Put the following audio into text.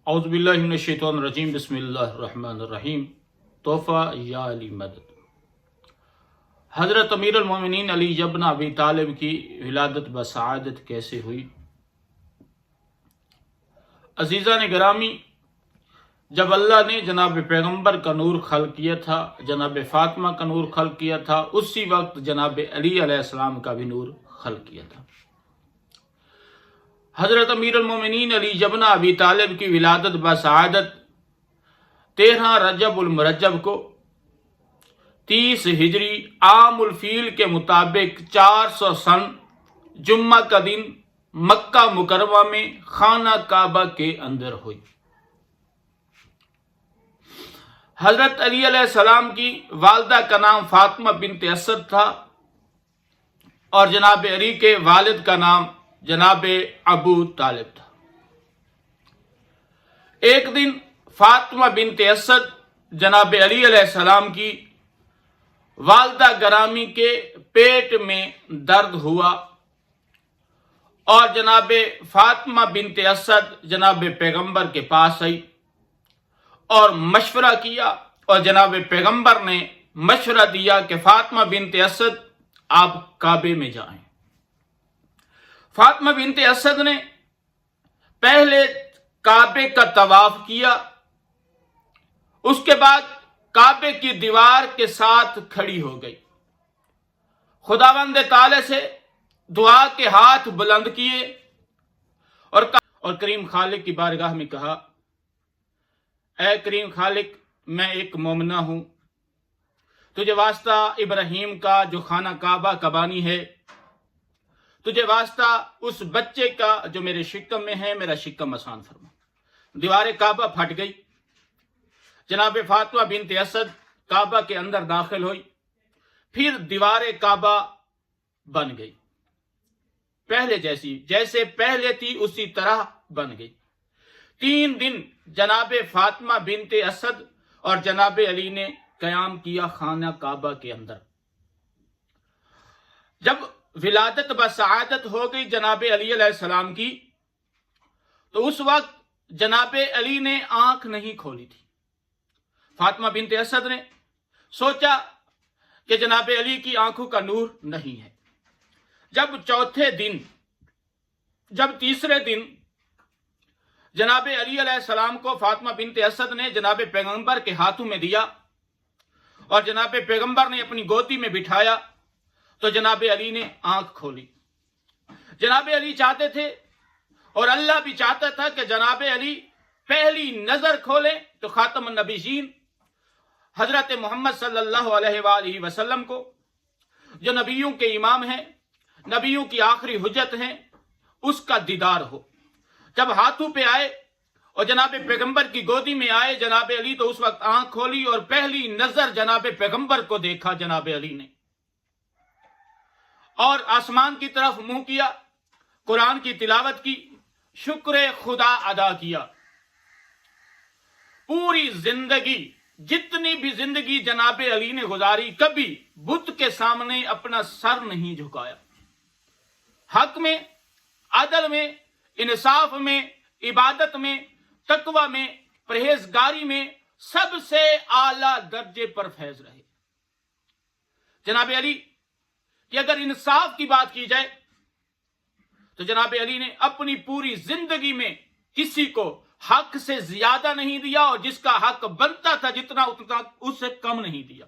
اعوذ باللہ من الشیطان الرجیم بسم اللہ الرحمن الرحیم۔ تحفہ یا علی مدد۔ حضرت امیر المومنین علی ابن ابی طالب کی ولادت بسعادت کیسے ہوئی؟ عزیزان گرامی، جب اللہ نے جناب پیغمبر کا نور خلق کیا تھا، جناب فاطمہ کا نور خلق کیا تھا، اسی وقت جناب علی علیہ السلام کا بھی نور خلق کیا تھا۔ حضرت امیر المومنین علی ابن ابی طالب کی ولادت بسعادت 13 رجب المرجب کو 30 ہجری عام الفیل کے مطابق 400 سن جمعہ کا دن مکہ مکرمہ میں خانہ کعبہ کے اندر ہوئی۔ حضرت علی علیہ السلام کی والدہ کا نام فاطمہ بنت اسد تھا اور جناب علی کے والد کا نام جناب ابو طالب تھا۔ ایک دن فاطمہ بنت اسد جناب علی علیہ السلام کی والدہ گرامی کے پیٹ میں درد ہوا اور جناب فاطمہ بنت اسد جناب پیغمبر کے پاس آئی اور مشورہ کیا، اور جناب پیغمبر نے مشورہ دیا کہ فاطمہ بنت اسد آپ کعبے میں جائیں۔ فاطمہ بنت اسد نے پہلے کعبے کا طواف کیا، اس کے بعد کعبے کی دیوار کے ساتھ کھڑی ہو گئی، خداوند تعالی سے دعا کے ہاتھ بلند کیے اور کریم خالق کی بارگاہ میں کہا، اے کریم خالق، میں ایک مومنہ ہوں، تجھے واسطہ ابراہیم کا جو خانہ کعبہ کا بانی ہے، تجھے واسطہ اس بچے کا جو میرے شکم میں ہے، میرا شکم آسان فرما۔ دیوار کعبہ پھٹ گئی، جناب فاطمہ بنت اسد کعبہ کے اندر داخل ہوئی، پھر دیوار کعبہ بن گئی، پہلے جیسے پہلے تھی اسی طرح بن گئی۔ 3 دن جناب فاطمہ بنت اسد اور جناب علی نے قیام کیا خانہ کعبہ کے اندر۔ جب ولادت بسعادت ہو گئی جناب علی علیہ السلام کی، تو اس وقت جناب علی نے آنکھ نہیں کھولی تھی۔ فاطمہ بنت اسد نے سوچا کہ جناب علی کی آنکھوں کا نور نہیں ہے۔ جب تیسرے دن جناب علی علیہ السلام کو فاطمہ بنت اسد نے جناب پیغمبر کے ہاتھوں میں دیا اور جناب پیغمبر نے اپنی گودی میں بٹھایا، تو جناب علی نے آنکھ کھولی۔ جناب علی چاہتے تھے اور اللہ بھی چاہتا تھا کہ جناب علی پہلی نظر کھولے تو خاتم النبیین حضرت محمد صلی اللہ علیہ وآلہ وسلم کو، جو نبیوں کے امام ہیں، نبیوں کی آخری حجت ہیں، اس کا دیدار ہو۔ جب ہاتھوں پہ آئے اور جناب پیغمبر کی گودی میں آئے جناب علی، تو اس وقت آنکھ کھولی اور پہلی نظر جناب پیغمبر کو دیکھا جناب علی نے، اور آسمان کی طرف منہ کیا، قرآن کی تلاوت کی، شکر خدا ادا کیا۔ پوری زندگی، جتنی بھی زندگی جناب علی نے گزاری، کبھی بت کے سامنے اپنا سر نہیں جھکایا۔ حق میں، عدل میں، انصاف میں، عبادت میں، تقوی میں، پرہیزگاری میں سب سے اعلیٰ درجے پر فیض رہے۔ جناب علی کہ اگر انصاف کی بات کی جائے تو جناب علی نے اپنی پوری زندگی میں کسی کو حق سے زیادہ نہیں دیا، اور جس کا حق بنتا تھا جتنا اتنا اس سے کم نہیں دیا۔